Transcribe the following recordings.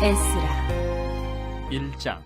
에스라 1장.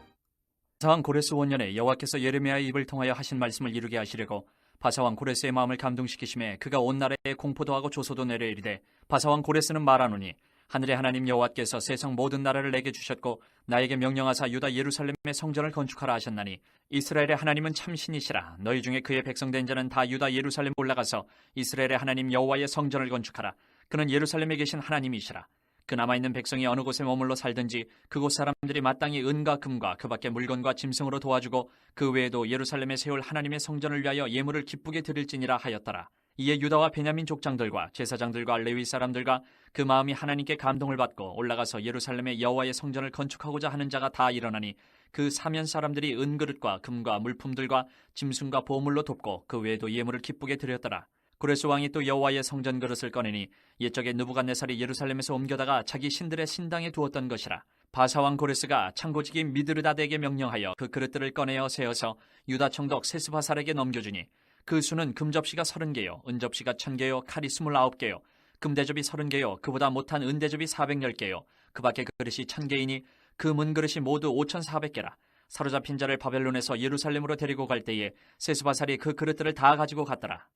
바사왕 고레스 원년에 여호와께서 예레미야의 입을 통하여 하신 말씀을 이루게 하시려고 바사왕 고레스의 마음을 감동시키심에 그가 온 나라에 공포도 하고 조소도 내려 이르되, 바사왕 고레스는 말하노니 하늘의 하나님 여호와께서 세상 모든 나라를 내게 주셨고 나에게 명령하사 유다 예루살렘의 성전을 건축하라 하셨나니, 이스라엘의 하나님은 참신이시라. 너희 중에 그의 백성된 자는 다 유다 예루살렘 올라가서 이스라엘의 하나님 여호와의 성전을 건축하라. 그는 예루살렘에 계신 하나님이시라. 그 남아있는 백성이 어느 곳에 머물러 살든지 그곳 사람들이 마땅히 은과 금과 그 밖에 물건과 짐승으로 도와주고 그 외에도 예루살렘에 세울 하나님의 성전을 위하여 예물을 기쁘게 드릴지니라 하였더라. 이에 유다와 베냐민 족장들과 제사장들과 레위 사람들과 그 마음이 하나님께 감동을 받고 올라가서 예루살렘에 여호와의 성전을 건축하고자 하는 자가 다 일어나니, 그 사면 사람들이 은그릇과 금과 물품들과 짐승과 보물로 돕고 그 외에도 예물을 기쁘게 드렸더라. 고레스 왕이 또 여호와의 성전 그릇을 꺼내니 옛적에 느부갓네살이 예루살렘에서 옮겨다가 자기 신들의 신당에 두었던 것이라. 바사왕 고레스가 창고지기 미드르다데에게 명령하여 그 그릇들을 꺼내어 세어서 유다 총독 세스바살에게 넘겨주니, 그 수는 금접시가 30개요 은접시가 1000개요 칼이 29개요 금대접이 30개요 그보다 못한 은대접이 410개요 그 밖에 그릇이 1000개이니 그 문그릇이 모두 5400개라. 사로잡힌 자를 바벨론에서 예루살렘으로 데리고 갈 때에 세스바살이 그 그릇들을 다 가지고 갔더라.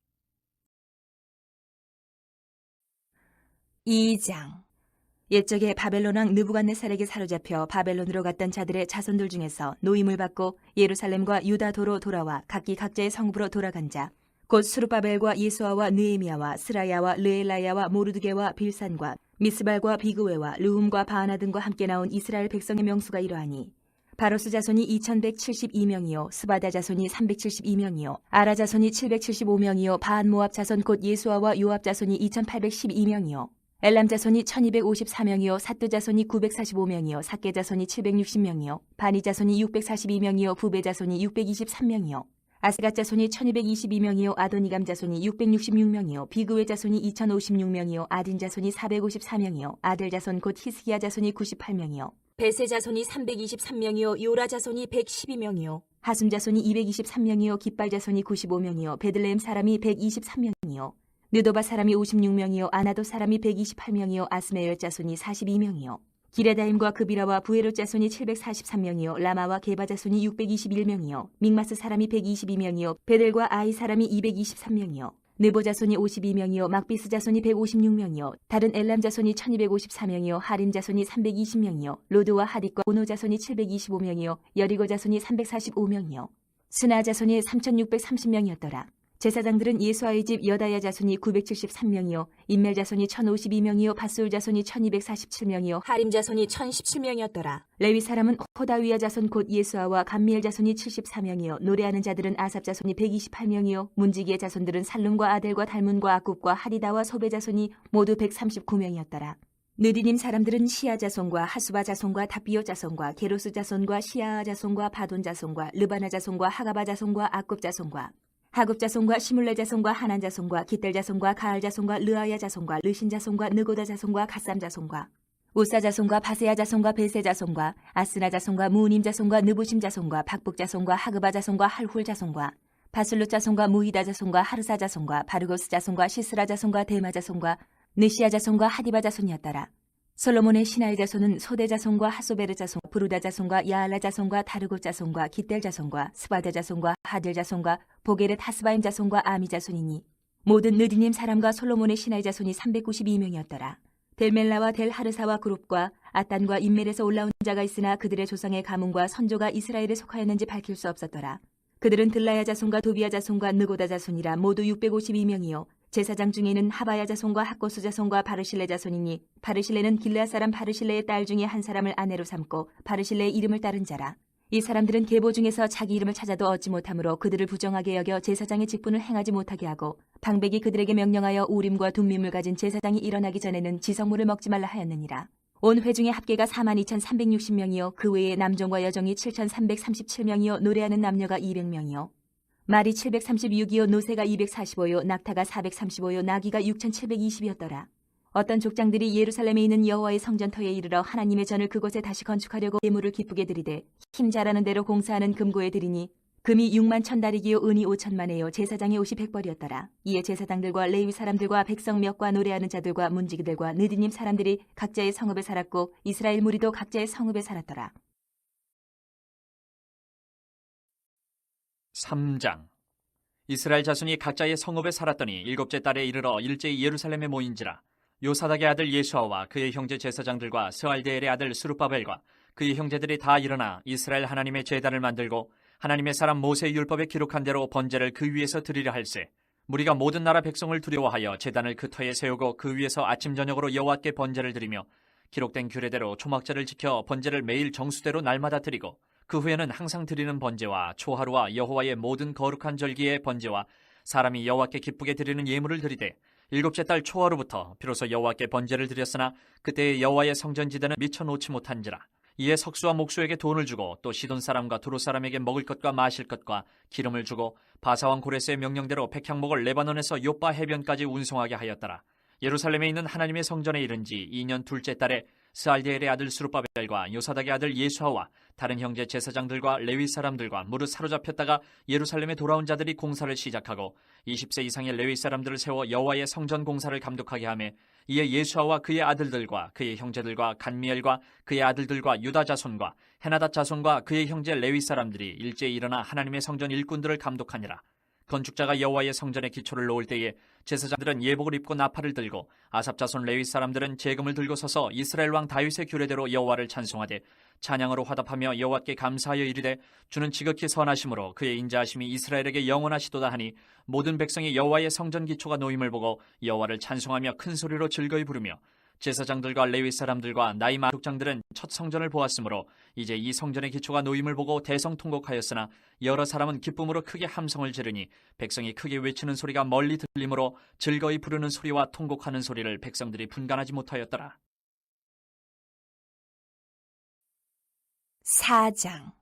2장. 옛적에 바벨론 왕 느부갓네살에게 사로잡혀 바벨론으로 갔던 자들의 자손들 중에서 노임을 받고 예루살렘과 유다도로 돌아와 각기 각자의 성부로 돌아간 자, 곧 스룹바벨과 예수아와 느헤미야와 스라야와 르엘라야와 모르드게와 빌산과 미스발과 비그웨와 르훔과 바하나 등과 함께 나온 이스라엘 백성의 명수가 이러하니, 바로스 자손이 2172명이요 스바다 자손이 372명이요 아라 자손이 775명이요 바한 모압 자손 곧 예수아와 요압 자손이 2812명이요 엘람 자손이 1254명이요 삿두 자손이 945명이요 삭게 자손이 760명이요 바니 자손이 642명이요 부베 자손이 623명이요 아스갓 자손이 1222명이요 아도니감 자손이 666명이요 비그웨 자손이 2056명이요 아딘 자손이 454명이요 아들 자손 곧 히스기야 자손이 98명이요 베세 자손이 323명이요 요라 자손이 112명이요 하숨 자손이 223명이요 깃발 자손이 95명이요 베들레헴 사람이 123명이요 느도바 사람이 56명이요 아나도 사람이 128명이요 아스메열 자손이 42명이요 기레다임과 그비라와 부에롯 자손이 743명이요 라마와 게바 자손이 621명이요 믹마스 사람이 122명이요 베델과 아이 사람이 223명이요 느보 자손이 52명이요 막비스 자손이 156명이요 다른 엘람 자손이 1254명이요 하림 자손이 320명이요 로드와 하딕과 오노 자손이 725명이요 여리고 자손이 345명이요 스나 자손이 3630명이었더라. 제사장들은 예수아의 집 여다야 자손이 973명이요 인멜 자손이 1052명이요 밧술 자손이 1247명이요 하림 자손이 1017명이었더라. 레위 사람은 호다위야 자손 곧 예수아와 감미엘 자손이 74명이요 노래하는 자들은 아삽 자손이 128명이요 문지기의 자손들은 살룸과 아델과 달문과 아굽과 하리다와 소베 자손이 모두 139명이었더라. 느디님 사람들은 시아 자손과 하수바 자손과 다비오 자손과 게로스 자손과 시아아 자손과 바돈 자손과 르바나 자손과 하가바 자손과 아굽 자손과 하굽 자손과 시물레 자손과 하난 자손과 깃델 자손과 가알 자손과 르아야 자손과 르신 자손과 느고다 자손과 갓삼 자손과 우사 자손과 바세야 자손과 베세 자손과 아스나 자손과 무님 자손과 느부심 자손과 박북 자손과 하그바 자손과 할훌 자손과 바슬롯 자손과 무히다 자손과 하르사 자손과 바르고스 자손과 시스라 자손과 데마 자손과 느시아 자손과 하디바 자손이었더라. 솔로몬의 신하의 자손은 소대 자손과 하소베르 자손, 부르다 자손과 야알라 자손과 다르고 자손과 깃델 자손과 스바다 자손과 하들 자손과 보게렛 하스바임 자손과 아미 자손이니 모든 느디님 사람과 솔로몬의 신하의 자손이 392명이었더라. 델멜라와 델 하르사와 그룹과 아단과 인멜에서 올라온 자가 있으나 그들의 조상의 가문과 선조가 이스라엘에 속하였는지 밝힐 수 없었더라. 그들은 들라야 자손과 도비야 자손과 느고다 자손이라 모두 652명이요 제사장 중에는 하바야 자손과 학고수 자손과 바르실레 자손이니 바르실레는 길르앗 사람 바르실레의 딸 중에 한 사람을 아내로 삼고 바르실레의 이름을 따른 자라. 이 사람들은 계보 중에서 자기 이름을 찾아도 얻지 못하므로 그들을 부정하게 여겨 제사장의 직분을 행하지 못하게 하고 방백이 그들에게 명령하여 우림과 둠밈을 가진 제사장이 일어나기 전에는 지성물을 먹지 말라 하였느니라. 온 회중의 합계가 42,360명이요 그 외에 남종과 여종이 7,337명이요 노래하는 남녀가 200명이요 말이 736이요 노새가 245요 낙타가 435요 나귀가 6,720이었더라. 어떤 족장들이 예루살렘에 있는 여호와의 성전터에 이르러 하나님의 전을 그곳에 다시 건축하려고 예물을 기쁘게 드리되 힘 잘하는 대로 공사하는 금고에 드리니 금이 6만 천다리기요 은이 5천만에요 제사장의 옷이 100벌이었더라. 이에 제사장들과 레위 사람들과 백성 몇과 노래하는 자들과 문지기들과 느디님 사람들이 각자의 성읍에 살았고 이스라엘 무리도 각자의 성읍에 살았더라. 3장. 이스라엘 자손이 각자의 성읍에 살았더니 일곱째 달에 이르러 일제히 예루살렘에 모인지라. 요사닥의 아들 예수아와 그의 형제 제사장들과 스알디엘의 아들 스룹바벨과 그의 형제들이 다 일어나 이스라엘 하나님의 제단을 만들고 하나님의 사람 모세의 율법에 기록한 대로 번제를 그 위에서 드리려 할세. 무리가 모든 나라 백성을 두려워하여 제단을 그 터에 세우고 그 위에서 아침 저녁으로 여호와께 번제를 드리며 기록된 규례대로 초막절을 지켜 번제를 매일 정수대로 날마다 드리고 그 후에는 항상 드리는 번제와 초하루와 여호와의 모든 거룩한 절기의 번제와 사람이 여호와께 기쁘게 드리는 예물을 드리되 일곱째 달 초하루부터 비로소 여호와께 번제를 드렸으나 그때의 여호와의 성전지대는 미쳐 놓지 못한지라. 이에 석수와 목수에게 돈을 주고 또 시돈 사람과 두로 사람에게 먹을 것과 마실 것과 기름을 주고 바사왕 고레스의 명령대로 백향목을 레바논에서 요빠 해변까지 운송하게 하였더라. 예루살렘에 있는 하나님의 성전에 이른 지 2년 둘째 달에 스알디엘의 아들 스룹바벨과 요사닥의 아들 예수아와 다른 형제 제사장들과 레위 사람들과 무릇 사로잡혔다가 예루살렘에 돌아온 자들이 공사를 시작하고 20세 이상의 레위 사람들을 세워 여호와의 성전 공사를 감독하게 하며 이에 예수아와 그의 아들들과 그의 형제들과 간미엘과 그의 아들들과 유다 자손과 헤나닷 자손과 그의 형제 레위 사람들이 일제히 일어나 하나님의 성전 일꾼들을 감독하니라. 건축자가 여호와의 성전에 기초를 놓을 때에 제사장들은 예복을 입고 나팔을 들고 아삽 자손 레위 사람들은 제금을 들고 서서 이스라엘 왕 다윗의 규례대로 여호와를 찬송하되 찬양으로 화답하며 여호와께 감사하여 이르되 주는 지극히 선하심으로 그의 인자하심이 이스라엘에게 영원하시도다 하니 모든 백성이 여호와의 성전 기초가 놓임을 보고 여호와를 찬송하며 큰 소리로 즐거이 부르며 제사장들과 레위 사람들과 나이 많은 족장들은 첫 성전을 보았으므로 이제 이 성전의 기초가 놓임을 보고 대성통곡하였으나 여러 사람은 기쁨으로 크게 함성을 지르니 백성이 크게 외치는 소리가 멀리 들리므로 즐거이 부르는 소리와 통곡하는 소리를 백성들이 분간하지 못하였더라. 4장.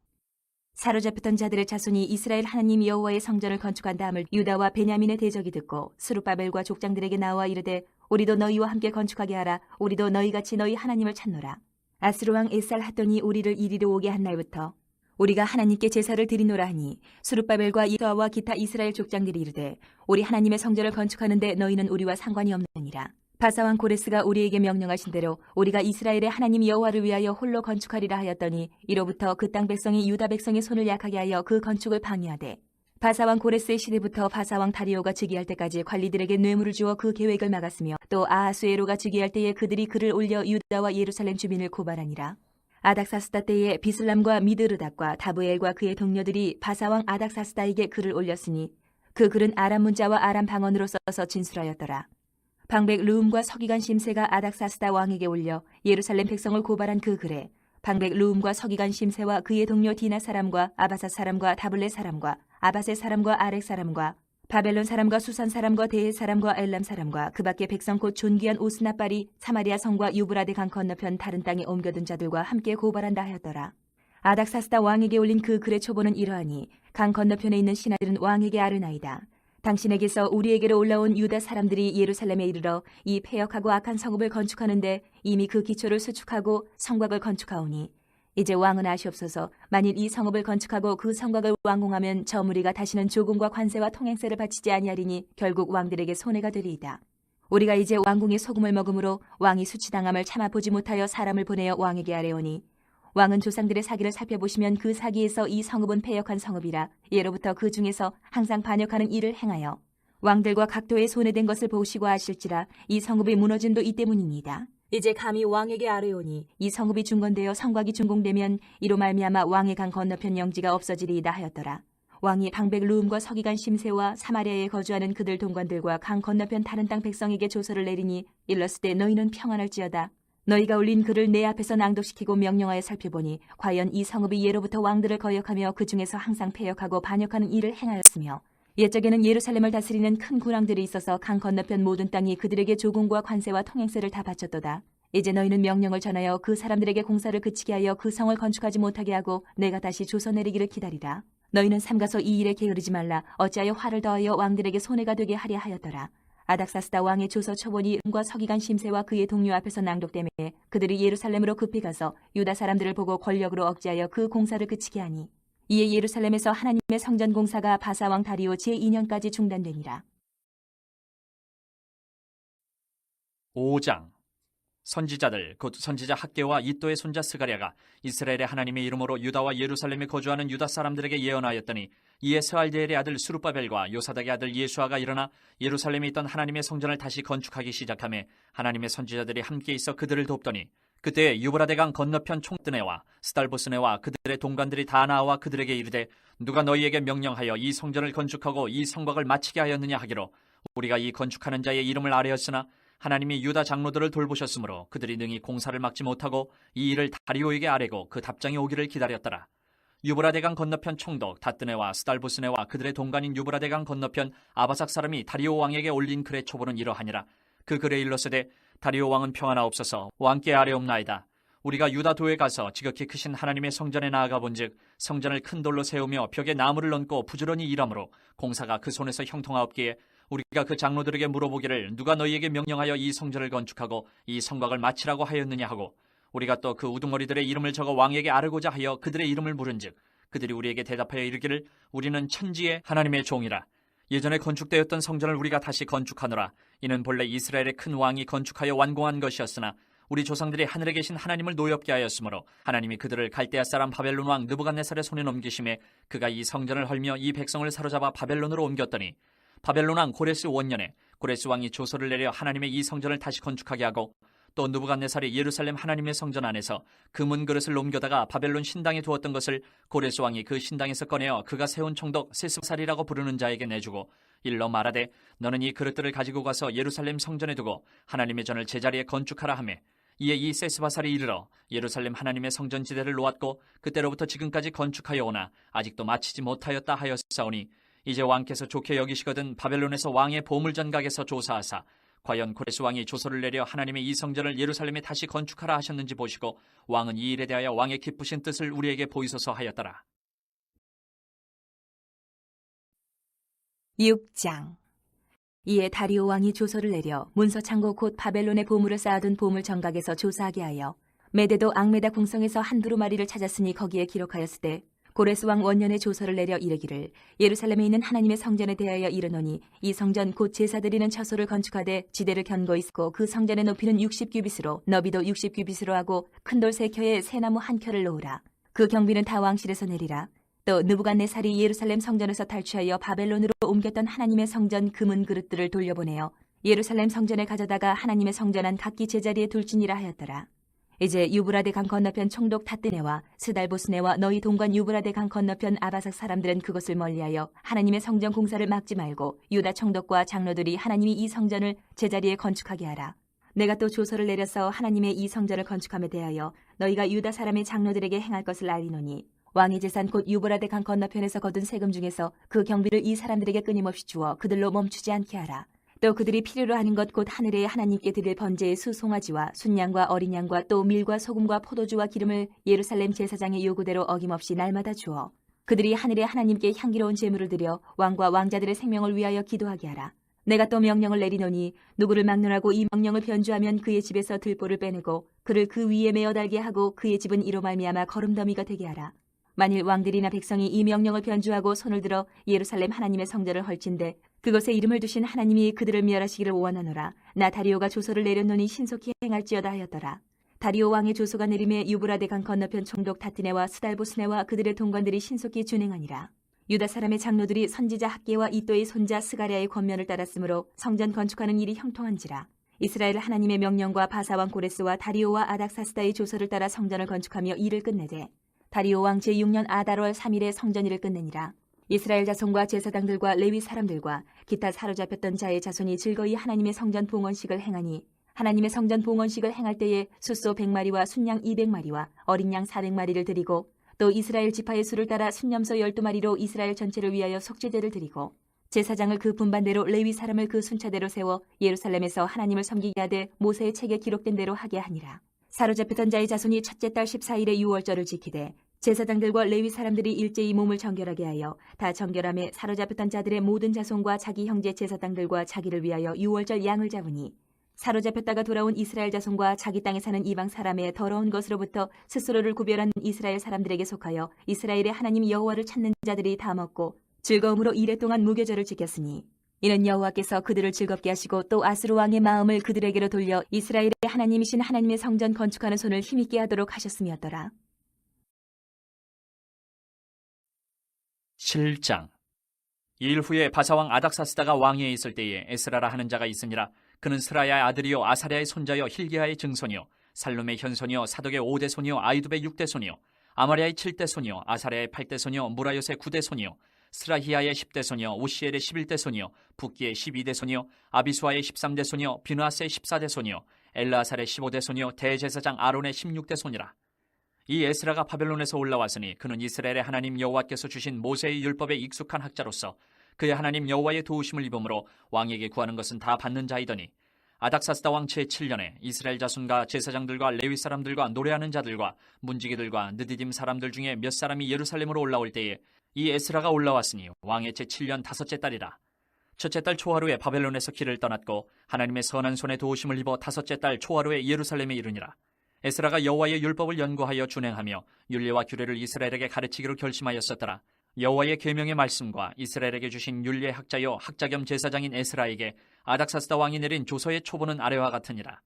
사로잡혔던 자들의 자손이 이스라엘 하나님 여호와의 성전을 건축한 다음을 유다와 베냐민의 대적이 듣고 스룹바벨과 족장들에게 나와 이르되 우리도 너희와 함께 건축하게 하라. 우리도 너희같이 너희 하나님을 찾노라. 아스루 왕 에살 핫돈이 우리를 이리로 오게 한 날부터 우리가 하나님께 제사를 드리노라 하니 스룹바벨과 이스라와 기타 이스라엘 족장들이 이르되 우리 하나님의 성전을 건축하는데 너희는 우리와 상관이 없느니라. 바사왕 고레스가 우리에게 명령하신 대로 우리가 이스라엘의 하나님 여호와를 위하여 홀로 건축하리라 하였더니 이로부터 그 땅 백성이 유다 백성의 손을 약하게 하여 그 건축을 방해하되 바사왕 고레스의 시대부터 바사왕 다리오가 즉위할 때까지 관리들에게 뇌물을 주어 그 계획을 막았으며 또 아하수에로가 즉위할 때에 그들이 글을 올려 유다와 예루살렘 주민을 고발하니라. 아닥사스다 때에 비슬람과 미드르닥과 다브엘과 그의 동료들이 바사왕 아닥사스다에게 글을 올렸으니 그 글은 아람 문자와 아람 방언으로 써서 진술하였더라. 방백 르움과 서기관 심세가 아닥사스다 왕에게 올려 예루살렘 백성을 고발한 그 글에 방백 르움과 서기관 심세와 그의 동료 디나 사람과 아바사 사람과 다블레 사람과 아바세 사람과 아렉 사람과 바벨론 사람과 수산 사람과 데헬 사람과 엘람 사람과 그 밖에 백성 곧 존귀한 오스나빨이 사마리아 성과 유브라데 강 건너편 다른 땅에 옮겨둔 자들과 함께 고발한다 하였더라. 아닥사스다 왕에게 올린 그 글의 초보는 이러하니 강 건너편에 있는 신하들은 왕에게 아르나이다. 당신에게서 우리에게로 올라온 유다 사람들이 예루살렘에 이르러 이 패역하고 악한 성읍을 건축하는데 이미 그 기초를 수축하고 성곽을 건축하오니 이제 왕은 아시옵소서. 만일 이 성읍을 건축하고 그 성곽을 완공하면 저 무리가 다시는 조공과 관세와 통행세를 바치지 아니하리니 결국 왕들에게 손해가 되리이다. 우리가 이제 왕궁의 소금을 먹음으로 왕이 수치당함을 참아보지 못하여 사람을 보내어 왕에게 아뢰오니 왕은 조상들의 사기를 살펴보시면 그 사기에서 이 성읍은 패역한 성읍이라 예로부터 그 중에서 항상 반역하는 일을 행하여 왕들과 각도에 손해된 것을 보시고 아실지라 이 성읍이 무너짐도 이 때문이니이다. 이제 감히 왕에게 아뢰오니 이 성읍이 중건되어 성곽이 준공되면 이로 말미암아 왕의 강 건너편 영지가 없어지리이다 하였더라. 왕이 방백 르움과 서기관 심세와 사마리아에 거주하는 그들 동관들과 강 건너편 다른 땅 백성에게 조서를 내리니 일렀을 때 너희는 평안할지어다. 너희가 올린 글을 내 앞에서 낭독시키고 명령하여 살펴보니 과연 이 성읍이 예로부터 왕들을 거역하며 그 중에서 항상 패역하고 반역하는 일을 행하였으며 옛적에는 예루살렘을 다스리는 큰 군왕들이 있어서 강 건너편 모든 땅이 그들에게 조공과 관세와 통행세를 다 바쳤도다. 이제 너희는 명령을 전하여 그 사람들에게 공사를 그치게 하여 그 성을 건축하지 못하게 하고 내가 다시 조서 내리기를 기다리라. 너희는 삼가서 이 일에 게으르지 말라. 어찌하여 화를 더하여 왕들에게 손해가 되게 하려 하였더라. 아닥사스다 왕의 조서 초본이 과 서기관 심세와 그의 동료 앞에서 낭독되매 그들이 예루살렘으로 급히 가서 유다 사람들을 보고 권력으로 억제하여 그 공사를 그치게 하니 이에 예루살렘에서 하나님의 성전 공사가 바사왕 다리오 제2년까지 중단되니라. 5장. 선지자들 곧 선지자 학개와 이도의 손자 스가랴가 이스라엘의 하나님의 이름으로 유다와 예루살렘에 거주하는 유다 사람들에게 예언하였더니 이에 스알디엘의 아들 수룹바벨과 요사닥의 아들 예수아가 일어나 예루살렘에 있던 하나님의 성전을 다시 건축하기 시작하며 하나님의 선지자들이 함께 있어 그들을 돕더니 그때 유브라데강 건너편 총뜨네와 스달보스네와 그들의 동관들이 다 나와 그들에게 이르되 누가 너희에게 명령하여 이 성전을 건축하고 이 성곽을 마치게 하였느냐 하기로 우리가 이 건축하는 자의 이름을 아뢰었으나 하나님이 유다 장로들을 돌보셨으므로 그들이 능히 공사를 막지 못하고 이 일을 다리오에게 아뢰고 그 답장이 오기를 기다렸더라. 유브라데강 건너편 총독 다뜨네와 스달보스네와 그들의 동관인 유브라데강 건너편 아바삭 사람이 다리오 왕에게 올린 글의 초보는 이러하니라. 그 글에 일렀으되 다리오 왕은 평안하옵소서 왕께 아뢰옵나이다. 우리가 유다 도에 가서 지극히 크신 하나님의 성전에 나아가 본즉 성전을 큰 돌로 세우며 벽에 나무를 얹고 부지런히 일하므로 공사가 그 손에서 형통하옵기에 우리가 그 장로들에게 물어보기를 누가 너희에게 명령하여 이 성전을 건축하고 이 성곽을 마치라고 하였느냐 하고 우리가 또 그 우두머리들의 이름을 적어 왕에게 아르고자 하여 그들의 이름을 물은즉 그들이 우리에게 대답하여 이르기를 우리는 천지의 하나님의 종이라. 예전에 건축되었던 성전을 우리가 다시 건축하노라. 이는 본래 이스라엘의 큰 왕이 건축하여 완공한 것이었으나 우리 조상들이 하늘에 계신 하나님을 노엽게 하였으므로 하나님이 그들을 갈대아 사람 바벨론 왕 느부갓네살의 손에 넘기심에 그가 이 성전을 헐며 이 백성을 사로잡아 바벨론으로 옮겼더니 바벨론 왕 고레스 원년에 고레스 왕이 조서를 내려 하나님의 이 성전을 다시 건축하게 하고 또 느부갓네살이 예루살렘 하나님의 성전 안에서 금은 그릇을 옮겨다가 바벨론 신당에 두었던 것을 고레스 왕이 그 신당에서 꺼내어 그가 세운 총독 세스살이라고 부르는 자에게 내주고 일러 말하되 너는 이 그릇들을 가지고 가서 예루살렘 성전에 두고 하나님의 전을 제자리에 건축하라 하매 이에 이 세스바살이 이르러 예루살렘 하나님의 성전 지대를 놓았고 그때로부터 지금까지 건축하여 오나 아직도 마치지 못하였다 하였사오니 이제 왕께서 좋게 여기시거든 바벨론에서 왕의 보물전각에서 조사하사 과연 고레스 왕이 조서를 내려 하나님의 이 성전을 예루살렘에 다시 건축하라 하셨는지 보시고 왕은 이 일에 대하여 왕의 기쁘신 뜻을 우리에게 보이소서 하였더라. 6장. 이에 다리오 왕이 조서를 내려 문서 창고 곧 바벨론의 보물을 쌓아둔 보물 정각에서 조사하게 하여 메데도 앙메다 궁성에서 한 두루마리를 찾았으니 거기에 기록하였으되 고레스 왕 원년에 조서를 내려 이르기를 예루살렘에 있는 하나님의 성전에 대하여 이르노니 이 성전 곧 제사 드리는 처소를 건축하되 지대를 견고히 쓰고 그 성전의 높이는 60규빗으로 너비도 60규빗으로 하고 큰 돌 3켜에 새나무 1켜를 놓으라. 그 경비는 다 왕실에서 내리라. 또 느부갓네살이 예루살렘 성전에서 탈취하여 바벨론으로 옮겼던 하나님의 성전 금은 그릇들을 돌려보내어 예루살렘 성전에 가져다가 하나님의 성전 안 각기 제자리에 둘지니라 하였더라. 이제 유브라데 강 건너편 총독 타뜨네와 스달보스네와 너희 동관 유브라데 강 건너편 아바삭 사람들은 그것을 멀리하여 하나님의 성전 공사를 막지 말고 유다 총독과 장로들이 하나님이 이 성전을 제자리에 건축하게 하라. 내가 또 조서를 내려서 하나님의 이 성전을 건축함에 대하여 너희가 유다 사람의 장로들에게 행할 것을 알리노니 왕의 재산 곧 유브라데 강 건너편에서 거둔 세금 중에서 그 경비를 이 사람들에게 끊임없이 주어 그들로 멈추지 않게 하라. 또 그들이 필요로 하는 것 곧 하늘에 하나님께 드릴 번제의 수송아지와 순양과 어린 양과 또 밀과 소금과 포도주와 기름을 예루살렘 제사장의 요구대로 어김없이 날마다 주어 그들이 하늘에 하나님께 향기로운 제물을 드려 왕과 왕자들의 생명을 위하여 기도하게 하라. 내가 또 명령을 내리노니 누구를 막론하고 이 명령을 변주하면 그의 집에서 들보를 빼내고 그를 그 위에 메어 달게 하고 그의 집은 이로 말미암아 거름더미가 되게 하라. 만일 왕들이나 백성이 이 명령을 변주하고 손을 들어 예루살렘 하나님의 성전을 헐친데 그것에 이름을 두신 하나님이 그들을 멸하시기를 원하노라. 나 다리오가 조서를 내렸노니 신속히 행할지어다 하였더라. 다리오 왕의 조서가 내림에 유브라데 강 건너편 총독 타뜨네와 스달보스네와 그들의 동관들이 신속히 준행하니라. 유다 사람의 장로들이 선지자 학개와 이도의 손자 스가랴의 권면을 따랐으므로 성전 건축하는 일이 형통한지라. 이스라엘 하나님의 명령과 바사왕 고레스와 다리오와 아닥사스다의 조서를 따라 성전을 건축하며 일을 끝내되 다리오 왕 제6년 아달월 3일에 성전일을 끝내니라. 이스라엘 자손과 제사장들과 레위 사람들과 기타 사로잡혔던 자의 자손이 즐거이 하나님의 성전 봉헌식을 행하니 하나님의 성전 봉헌식을 행할 때에 숫소 100마리와 순양 200마리와 어린 양 400마리를 드리고 또 이스라엘 지파의 수를 따라 순염소 12마리로 이스라엘 전체를 위하여 속죄제를 드리고 제사장을 그 분반대로 레위 사람을 그 순차대로 세워 예루살렘에서 하나님을 섬기게 하되 모세의 책에 기록된 대로 하게 하니라. 사로잡혔던 자의 자손이 첫째 달 14일에 유월절을 지키되 제사장들과 레위 사람들이 일제히 몸을 정결하게 하여 다 정결함에 사로잡혔던 자들의 모든 자손과 자기 형제 제사장들과 자기를 위하여 유월절 양을 잡으니 사로잡혔다가 돌아온 이스라엘 자손과 자기 땅에 사는 이방 사람의 더러운 것으로부터 스스로를 구별한 이스라엘 사람들에게 속하여 이스라엘의 하나님 여호와를 찾는 자들이 다 먹고 즐거움으로 이레 동안 무교절을 지켰으니 이는 여호와께서 그들을 즐겁게 하시고 또 아스루 왕의 마음을 그들에게로 돌려 이스라엘의 하나님이신 하나님의 성전 건축하는 손을 힘있게 하도록 하셨음이었더라. 7장. 이일 후에 바사왕 아닥사스다가 왕위에 있을 때에 에스라라 하는 자가 있으니라. 그는 스라야의 아들이요 아사랴의 손자요 hil기야의 증손이요 살룸의 현손이요 사독의 5대 손이요 아이두의 6대 손이요 아마랴의 7대 손이요 아사랴의 8대 손이요 무라요의 9대 손이요 스라히야의 10대 손이요 우시엘의 11대 손이요 붓기의 12대 손이요 아비수아의 13대 손이요 비누아스의 14대 손이요 엘라살의 15대 손이요 대제사장 아론의 16대 손이라. 이 에스라가 바벨론에서 올라왔으니 그는 이스라엘의 하나님 여호와께서 주신 모세의 율법에 익숙한 학자로서 그의 하나님 여호와의 도우심을 입음으로 왕에게 구하는 것은 다 받는 자이더니 아닥사스다 왕 제7년에 이스라엘 자손과 제사장들과 레위 사람들과 노래하는 자들과 문지기들과 느디딤 사람들 중에 몇 사람이 예루살렘으로 올라올 때에 이 에스라가 올라왔으니 왕의 제7년 5째 달이라. 첫째 달 초하루에 바벨론에서 길을 떠났고 하나님의 선한 손에 도우심을 입어 5째 달 초하루에 예루살렘에 이르니라. 에스라가 여호와의 율법을 연구하여 준행하며 율례와 규례를 이스라엘에게 가르치기로 결심하였었더라. 여호와의 계명의 말씀과 이스라엘에게 주신 율례 학자요 학자 겸 제사장인 에스라에게 아닥사스다 왕이 내린 조서의 초본은 아래와 같으니라.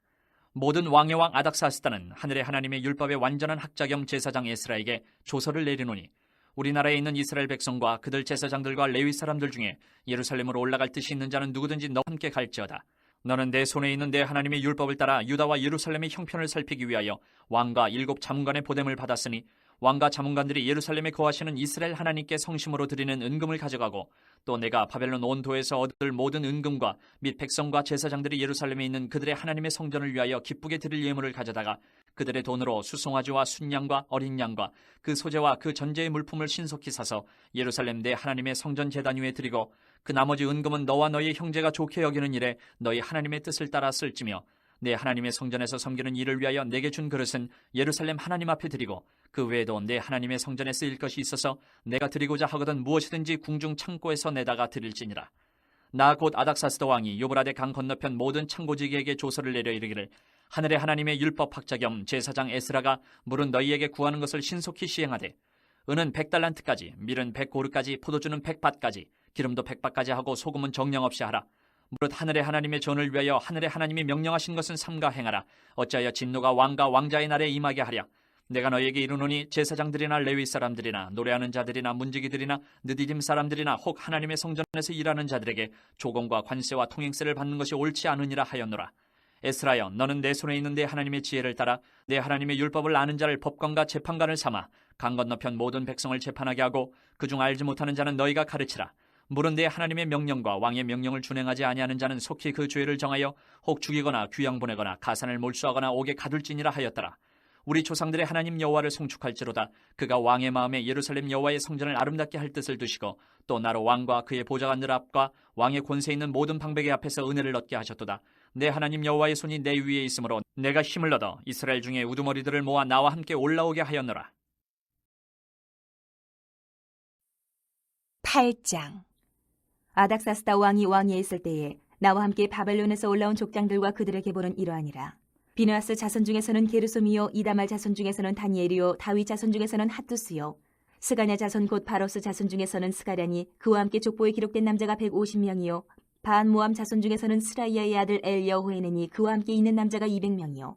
모든 왕의 왕 아닥사스다는 하늘의 하나님의 율법의 완전한 학자 겸 제사장 에스라에게 조서를 내리노니 우리나라에 있는 이스라엘 백성과 그들 제사장들과 레위 사람들 중에 예루살렘으로 올라갈 뜻이 있는 자는 누구든지 너와 함께 갈지어다. 너는 내 손에 있는 내 하나님의 율법을 따라 유다와 예루살렘의 형편을 살피기 위하여 왕과 7 자문관의 보냄을 받았으니 왕과 자문관들이 예루살렘에 거하시는 이스라엘 하나님께 성심으로 드리는 은금을 가져가고 또 내가 바벨론 온 도에서 얻을 모든 은금과 및 백성과 제사장들이 예루살렘에 있는 그들의 하나님의 성전을 위하여 기쁘게 드릴 예물을 가져다가 그들의 돈으로 수송아지와 순양과 어린 양과 그 소재와 그 전제의 물품을 신속히 사서 예루살렘 내 하나님의 성전 제단 위에 드리고 그 나머지 은금은 너와 너희 형제가 좋게 여기는 일에 너희 하나님의 뜻을 따라 쓸지며 내 하나님의 성전에서 섬기는 일을 위하여 내게 준 그릇은 예루살렘 하나님 앞에 드리고 그 외에도 내 하나님의 성전에 쓰일 것이 있어서 내가 드리고자 하거든 무엇이든지 궁중 창고에서 내다가 드릴지니라. 나 곧 아닥사스다 왕이 유브라데 강 건너편 모든 창고지기에게 조서를 내려 이르기를 하늘의 하나님의 율법 학자 겸 제사장 에스라가 물은 너희에게 구하는 것을 신속히 시행하되 은은 100달란트까지 밀은 100고르까지 포도주는 100밭까지 기름도 100밭까지 하고 소금은 정령 없이 하라. 무릇 하늘의 하나님의 전을 위하여 하늘의 하나님이 명령하신 것은 삼가 행하라. 어찌하여 진노가 왕과 왕자의 날에 임하게 하랴. 내가 너희에게 이르노니 제사장들이나 레위 사람들이나 노래하는 자들이나 문지기들이나 느디딤 사람들이나 혹 하나님의 성전에서 일하는 자들에게 조공과 관세와 통행세를 받는 것이 옳지 않으니라 하였노라. 에스라여, 너는 내 손에 있는 내 하나님의 지혜를 따라 내 하나님의 율법을 아는 자를 법관과 재판관을 삼아 강 건너편 모든 백성을 재판하게 하고 그중 알지 못하는 자는 너희가 가르치라. 물은 내 하나님의 명령과 왕의 명령을 준행하지 아니하는 자는 속히 그 죄를 정하여 혹 죽이거나 귀양 보내거나 가산을 몰수하거나 옥에 가둘지니라 하였더라. 우리 조상들의 하나님 여호와를 송축할지로다. 그가 왕의 마음에 예루살렘 여호와의 성전을 아름답게 할 뜻을 두시고 또 나로 왕과 그의 보좌관 들 앞과 왕의 권세 있는 모든 방백의 앞에서 은혜를 얻게 하셨도다. 내 하나님 여호와의 손이 내 위에 있으므로 내가 힘을 얻어 이스라엘 중에 우두머리들을 모아 나와 함께 올라오게 하였노라. 8장. 아닥사스다 왕이 왕위에 있을 때에 나와 함께 바벨론에서 올라온 족장들과 그들의 계보는 이러하니라. 비느하스 자손 중에서는 게르솜이요 이다말 자손 중에서는 다니엘이요 다윗 자손 중에서는 핫두스요 스가냐 자손 곧 바로스 자손 중에서는 스가랴니 그와 함께 족보에 기록된 남자가 150명이요 반 모함 자손 중에서는 스라이야의 아들 엘여호에네니 그와 함께 있는 남자가 200명이요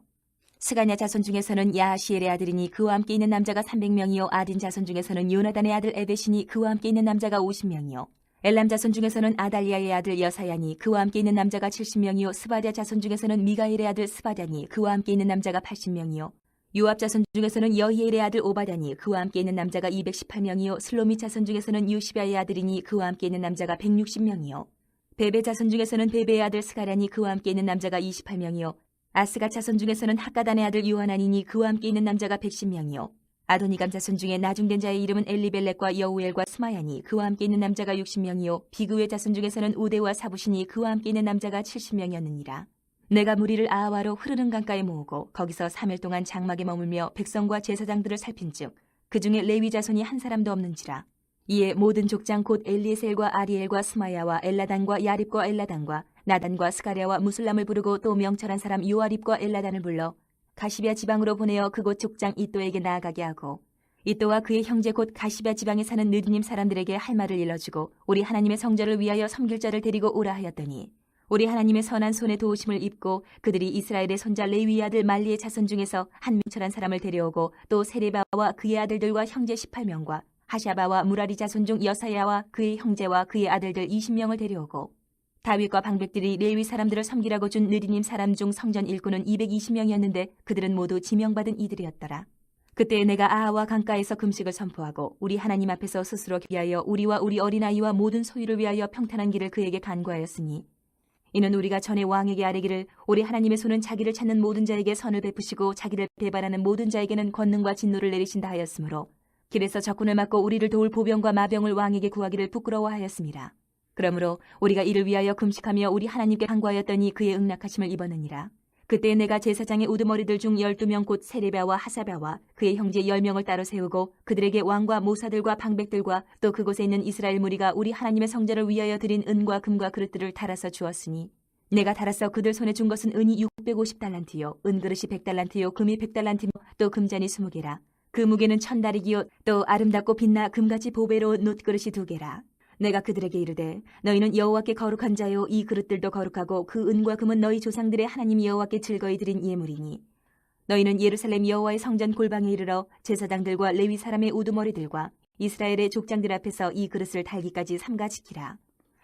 스가냐 자손 중에서는 야하시엘의 아들이니 그와 함께 있는 남자가 300명이요 아딘 자손 중에서는 요나단의 아들 에벳이니 그와 함께 있는 남자가 50명이요 엘람 자손 중에서는 아달리아의 아들 여사야니 그와 함께 있는 남자가 70명이요 스바랴 자손 중에서는 미가엘의 아들 스바랴니 그와 함께 있는 남자가 80명이요 요압 자손 중에서는 여히엘의 아들 오바다니 그와 함께 있는 남자가 218명이요 슬로미 자손 중에서는 유시바의 아들이니 그와 함께 있는 남자가 160명이요 베베 자손 중에서는 베베의 아들 스가랴니 그와 함께 있는 남자가 28명이요 아스가 자손 중에서는 학가단의 아들 요하나니니 그와 함께 있는 남자가 110명이요 아도니감 자손 중에 나중된 자의 이름은 엘리벨렉과 여우엘과 스마야니 그와 함께 있는 남자가 60명이요 비그의 자손 중에서는 우데와 사부시니 그와 함께 있는 남자가 70명이었느니라. 내가 무리를 아하와로 흐르는 강가에 모으고 거기서 3일 동안 장막에 머물며 백성과 제사장들을 살핀즉 그 중에 레위 자손이 한 사람도 없는지라. 이에 모든 족장 곧 엘리에셀과 아리엘과 스마야와 엘라단과 야립과 엘라단과 나단과 스가랴와 무술람을 부르고 또 명철한 사람 요아립과 엘라단을 불러 가시비아 지방으로 보내어 그곳 족장 이또에게 나아가게 하고 이또와 그의 형제 곧 가시비아 지방에 사는 느디님 사람들에게 할 말을 일러주고 우리 하나님의 성전을 위하여 섬길 자를 데리고 오라 하였더니 우리 하나님의 선한 손에 도우심을 입고 그들이 이스라엘의 손자 레위 아들 말리의 자손 중에서 한 명철한 사람을 데려오고 또 세레바와 그의 아들들과 형제 18명과 하샤바와 무라리 자손 중 여사야와 그의 형제와 그의 아들들 20명을 데려오고 다윗과 방백들이 레위 사람들을 섬기라고 준 느디님 사람 중 성전 일꾼은 220명이었는데 그들은 모두 지명받은 이들이었더라. 그때 내가 아하와 강가에서 금식을 선포하고 우리 하나님 앞에서 스스로 위하여 우리와 우리 어린아이와 모든 소유를 위하여 평탄한 길을 그에게 간구하였으니 이는 우리가 전에 왕에게 아뢰기를 우리 하나님의 손은 자기를 찾는 모든 자에게 선을 베푸시고 자기를 배반하는 모든 자에게는 권능과 진노를 내리신다 하였으므로 길에서 적군을 막고 우리를 도울 보병과 마병을 왕에게 구하기를 부끄러워하였습니다. 그러므로 우리가 이를 위하여 금식하며 우리 하나님께 간구하였더니 그의 응낙하심을 입었느니라. 그때 내가 제사장의 우두머리들 중 12명 곧 세레바와 하사바와 그의 형제 10명을 따로 세우고 그들에게 왕과 모사들과 방백들과 또 그곳에 있는 이스라엘 무리가 우리 하나님의 성전을 위하여 드린 은과 금과 그릇들을 달아서 주었으니 내가 달아서 그들 손에 준 것은 은이 650달란트요 은그릇이 100달란트요 금이 100달란트며 또 금잔이 20개라. 그 무게는 1000다리기요 또 아름답고 빛나 금같이 보배로운 놋그릇이 2개라. 내가 그들에게 이르되 너희는 여호와께 거룩한 자요 이 그릇들도 거룩하고 그 은과 금은 너희 조상들의 하나님 여호와께 즐거이 드린 예물이니 너희는 예루살렘 여호와의 성전 골방에 이르러 제사장들과 레위 사람의 우두머리들과 이스라엘의 족장들 앞에서 이 그릇을 달기까지 삼가 지키라.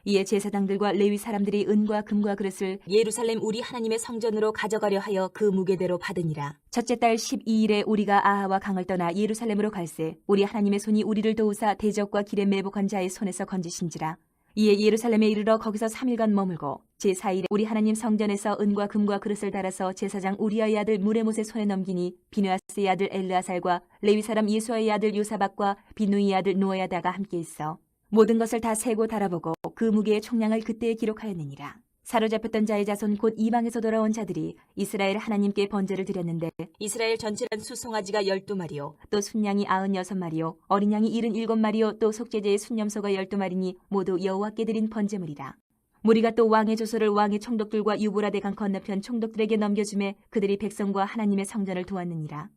이에 제사장들과 레위 사람들이 은과 금과 그릇을 예루살렘 우리 하나님의 성전으로 가져가려 하여 그 무게대로 받으니라. 첫째 달 12일에 우리가 아하와 강을 떠나 예루살렘으로 갈새 우리 하나님의 손이 우리를 도우사 대적과 길에 매복한 자의 손에서 건지신지라. 이에 예루살렘에 이르러 거기서 3일간 머물고 제4일에 우리 하나님 성전에서 은과 금과 그릇을 달아서 제사장 우리아의 아들 무레못의 손에 넘기니 비누아스의 아들 엘르아살과 레위 사람 예수아의 아들 요사박과 비누이의 아들 노야다가 함께 있어 모든 것을 다 세고 달아보고 그 무게의 총량을 그때에 기록하였느니라. 사로잡혔던 자의 자손 곧 이방에서 돌아온 자들이 이스라엘 하나님께 번제를 드렸는데 이스라엘 전체란 수송아지가 12마리요 또 순양이 96마리요 어린 양이 77마리요 또 속죄제의 순염소가 12마리니 모두 여호와께 드린 번제물이라. 무리가 또 왕의 조소를 왕의 총독들과 유브라데 강 건너편 총독들에게 넘겨주매 그들이 백성과 하나님의 성전을 도왔느니라.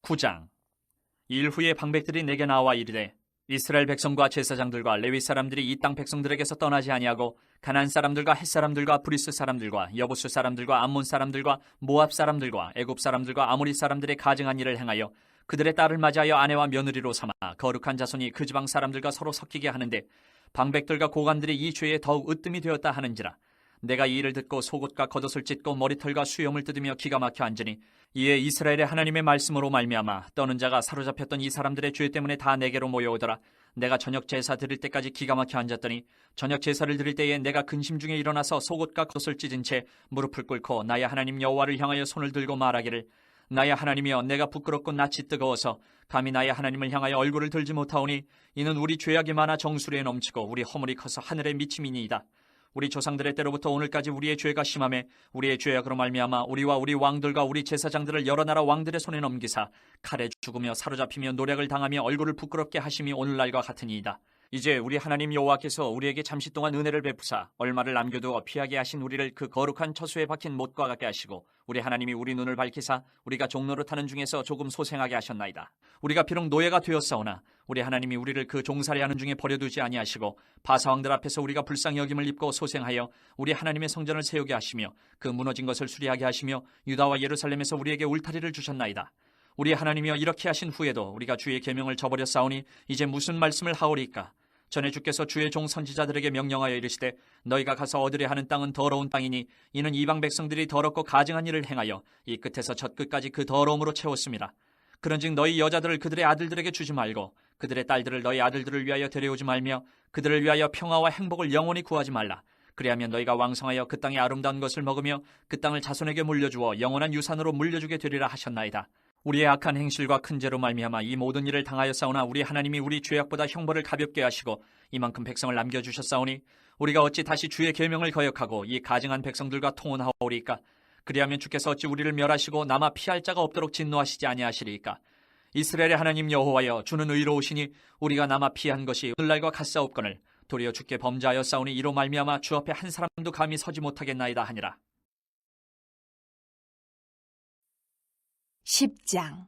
9장. 일 후에 방백들이 내게 나와 이르되 이스라엘 백성과 제사장들과 레위 사람들이 이 땅 백성들에게서 떠나지 아니하고 가나안 사람들과 헷 사람들과 브리스 사람들과 여부수 사람들과 암몬 사람들과 모압 사람들과 애굽 사람들과 아모리 사람들의 가증한 일을 행하여 그들의 딸을 맞이하여 아내와 며느리로 삼아 거룩한 자손이 그 지방 사람들과 서로 섞이게 하는데 방백들과 고관들이 이 죄에 더욱 으뜸이 되었다 하는지라. 내가 이 일을 듣고 속옷과 겉옷을 찢고 머리털과 수염을 뜯으며 기가 막혀 앉으니 이에 이스라엘의 하나님의 말씀으로 말미암아 떠는 자가 사로잡혔던 이 사람들의 죄 때문에 다 내게로 모여오더라. 내가 저녁 제사 드릴 때까지 기가 막혀 앉았더니 저녁 제사를 드릴 때에 내가 근심 중에 일어나서 속옷과 겉옷을 찢은 채 무릎을 꿇고 나의 하나님 여호와를 향하여 손을 들고 말하기를 나의 하나님이여 내가 부끄럽고 낯이 뜨거워서 감히 나의 하나님을 향하여 얼굴을 들지 못하오니 이는 우리 죄악이 많아 정수리에 넘치고 우리 허물이 커서 하늘에 미침이니이다. 우리 조상들의 때로부터 오늘까지 우리의 죄가 심함에 우리의 죄악으로 말미암아 우리와 우리 왕들과 우리 제사장들을 여러 나라 왕들의 손에 넘기사 칼에 죽으며 사로잡히며 노략을 당하며 얼굴을 부끄럽게 하심이 오늘날과 같으니이다. 이제 우리 하나님 여호와께서 우리에게 잠시 동안 은혜를 베푸사 얼마를 남겨두어 피하게 하신 우리를 그 거룩한 처소에 박힌 못과 같게 하시고 우리 하나님이 우리 눈을 밝히사 우리가 종노릇하는 중에서 조금 소생하게 하셨나이다. 우리가 비록 노예가 되었사오나 우리 하나님이 우리를 그 종살이하는 중에 버려두지 아니하시고 바사왕들 앞에서 우리가 불쌍히 여김을 입고 소생하여 우리 하나님의 성전을 세우게 하시며 그 무너진 것을 수리하게 하시며 유다와 예루살렘에서 우리에게 울타리를 주셨나이다. 우리 하나님이여 이렇게 하신 후에도 우리가 주의 계명을 저버렸사오니 이제 무슨 말씀을 하오리까? 전에 주께서 주의 종 선지자들에게 명령하여 이르시되 너희가 가서 얻으려 하는 땅은 더러운 땅이니 이는 이방 백성들이 더럽고 가증한 일을 행하여 이 끝에서 저 끝까지 그 더러움으로 채웠습니다. 그런즉 너희 여자들을 그들의 아들들에게 주지 말고 그들의 딸들을 너희 아들들을 위하여 데려오지 말며 그들을 위하여 평화와 행복을 영원히 구하지 말라. 그리하면 너희가 왕성하여 그 땅의 아름다운 것을 먹으며 그 땅을 자손에게 물려주어 영원한 유산으로 물려주게 되리라 하셨나이다. 우리의 악한 행실과 큰 죄로 말미암아 이 모든 일을 당하였사오나 우리 하나님이 우리 죄악보다 형벌을 가볍게 하시고 이만큼 백성을 남겨주셨사오니 우리가 어찌 다시 주의 계명을 거역하고 이 가증한 백성들과 통혼하오리까? 그리하면 주께서 어찌 우리를 멸하시고 남아 피할 자가 없도록 진노하시지 아니하시리이까? 이스라엘의 하나님 여호와여 주는 의로우시니 우리가 남아 피한 것이 오늘날과 같사옵거늘 도리어 주께 범죄하여 싸우니 이로 말미암아 주 앞에 한 사람도 감히 서지 못하겠나이다 하니라. 10장.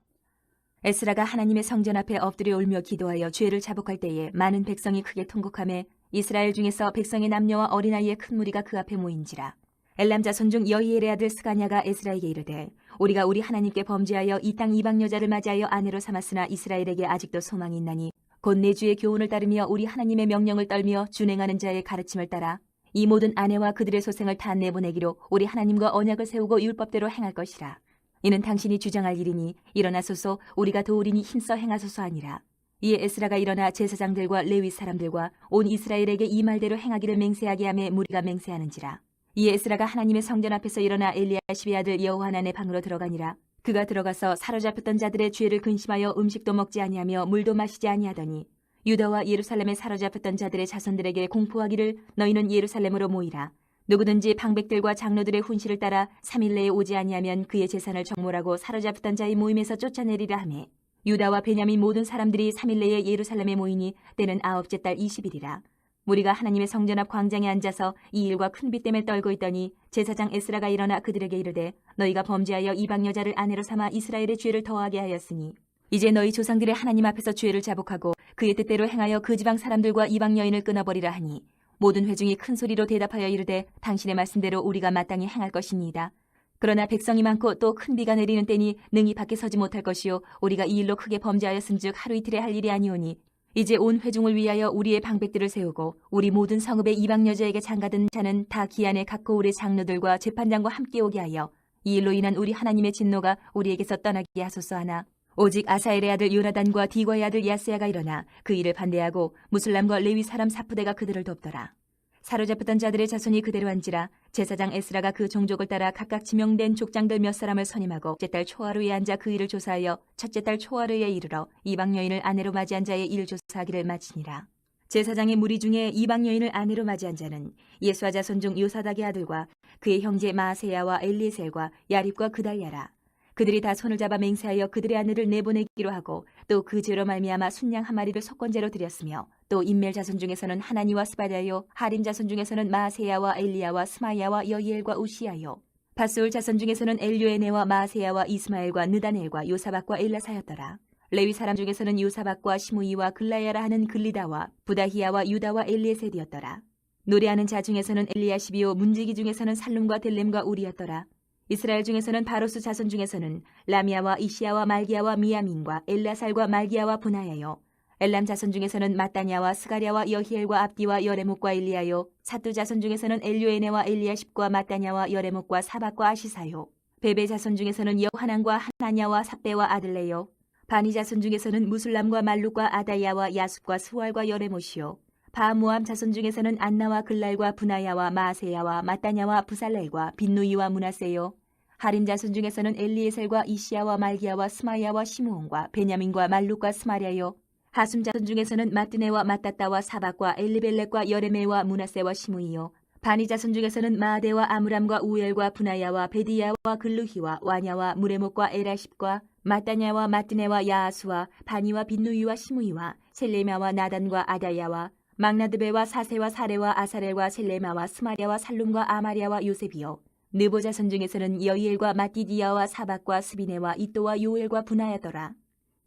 에스라가 하나님의 성전 앞에 엎드려 울며 기도하여 죄를 자복할 때에 많은 백성이 크게 통곡하며 이스라엘 중에서 백성의 남녀와 어린아이의 큰 무리가 그 앞에 모인지라. 엘람 자손 중 여이엘의 아들 스가냐가 에스라에게 이르되 우리가 우리 하나님께 범죄하여 이 땅 이방 여자를 맞이하여 아내로 삼았으나 이스라엘에게 아직도 소망이 있나니 곧 내 주의 교훈을 따르며 우리 하나님의 명령을 떨며 준행하는 자의 가르침을 따라 이 모든 아내와 그들의 소생을 다 내보내기로 우리 하나님과 언약을 세우고 율법대로 행할 것이라. 이는 당신이 주장할 일이니 일어나소서 우리가 도우리니 힘써 행하소서 하니라. 이에 에스라가 일어나 제사장들과 레위 사람들과 온 이스라엘에게 이 말대로 행하기를 맹세하게 하며 무리가 맹세하는지라. 이에 에스라가 하나님의 성전 앞에서 일어나 엘리야십의 아들 여호하난의 방으로 들어가니라. 그가 들어가서 사로잡혔던 자들의 죄를 근심하여 음식도 먹지 아니하며 물도 마시지 아니하더니 유다와 예루살렘에 사로잡혔던 자들의 자손들에게 공포하기를 너희는 예루살렘으로 모이라. 누구든지 방백들과 장로들의 훈시를 따라 3일 내에 오지 아니하면 그의 재산을 정몰하고 사로잡혔던 자의 모임에서 쫓아내리라 하매 유다와 베냐민 모든 사람들이 3일 내에 예루살렘에 모이니 때는 9째 달 20일이라. 무리가 하나님의 성전 앞 광장에 앉아서 이 일과 큰 비 때문에 떨고 있더니 제사장 에스라가 일어나 그들에게 이르되 너희가 범죄하여 이방 여자를 아내로 삼아 이스라엘의 죄를 더하게 하였으니 이제 너희 조상들의 하나님 앞에서 죄를 자복하고 그의 뜻대로 행하여 그 지방 사람들과 이방 여인을 끊어버리라 하니 모든 회중이 큰 소리로 대답하여 이르되 당신의 말씀대로 우리가 마땅히 행할 것이니이다. 그러나 백성이 많고 또 큰 비가 내리는 때니 능히 밖에 서지 못할 것이요 우리가 이 일로 크게 범죄하였은즉 하루 이틀에 할 일이 아니오니 이제 온 회중을 위하여 우리의 방백들을 세우고 우리 모든 성읍의 이방 여자에게 장가든 자는 다 기한에 각 고을의 장로들과 재판장과 함께 오게 하여 이 일로 인한 우리 하나님의 진노가 우리에게서 떠나게 하소서 하나 오직 아사엘의 아들 요나단과 디과의 아들 야스야가 일어나 그 일을 반대하고 무슬람과 레위 사람 사푸대가 그들을 돕더라. 사로잡혔던 자들의 자손이 그대로 한지라. 제사장 에스라가 그 종족을 따라 각각 지명된 족장들 몇 사람을 선임하고 첫째 달 초하루에 앉아 그 일을 조사하여 첫째 달 초하루에 이르러 이방 여인을 아내로 맞이한 자의 일 조사하기를 마치니라. 제사장의 무리 중에 이방 여인을 아내로 맞이한 자는 예수아 자손 중 요사닥의 아들과 그의 형제 마세야와 엘리에셀과 야립과 그달야라. 그들이 다 손을 잡아 맹세하여 그들의 아내를 내보내기로 하고 또 그 죄로 말미암아 순양 한 마리를 속건제로 드렸으며 또 인멜 자손 중에서는 하나니와 스바랴요 하림 자손 중에서는 마세야와 엘리야와 스마야와 여이엘과 우시야요 바스울 자손 중에서는 엘요에네와 마세야와 이스마엘과 느다넬과 요사박과 엘라사였더라. 레위 사람 중에서는 요사박과 시므이와 글라야라 하는 글리다와 부다히야와 유다와 엘리에셀이었더라. 노래하는 자 중에서는 엘리야시비요 문지기 중에서는 살룸과 델렘과 우리였더라. 이스라엘 중에서는 바로스 자손 중에서는 라미아와 이시야와 말기야와 미야민과 엘라살과 말기야와 분하야요 엘람 자손 중에서는 마따냐와 스가랴와 여히엘과 압디와 여레목과 엘리야요 사뚜 자손 중에서는 엘요에네와 엘리야십과 마따냐와 여레목과 사박과 아시사요 베베 자손 중에서는 여하난과 하나냐와 삽베와 아들레요 바니 자손 중에서는 무술람과 말룩과 아다야와 야숫과 스왈과 여레못이요 바모암 자손 중에서는 안나와 글랄과 분하야와 마세야와 마따냐와 부살렐과 빈누이와 문하세요 하림 자손 중에서는 엘리에셀과 이시야와 말기야와 스마야와 시므온과 베냐민과 말룩과 스마랴요 하숨 자손 중에서는 마뜨네와 마따따와 사박과 엘리벨렉과 여레메와 문하세와 시므이요 바니 자손 중에서는 마아데와 아므람과 우엘과 분하야와 베디야와 글루히와 와냐와 무레목과 에라십과 마따냐와 마뜨네와 야아수와 바니와 빈누이와 시므이와 셀레마와 나단과 아다야와 막나드베와 사세와 사레와 아사렐과 셀레마와 스마랴와 살룸과 아마랴와 요셉이요 느보 자손 중에서는 여이엘과 마띠디야와 사박과 스비네와 이또와 요엘과 분하야더라.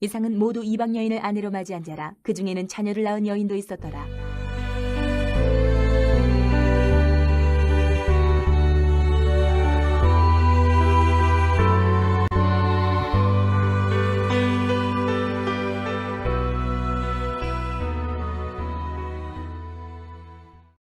이상은 모두 이방 여인을 아내로 맞이한 자라. 그 중에는 자녀를 낳은 여인도 있었더라.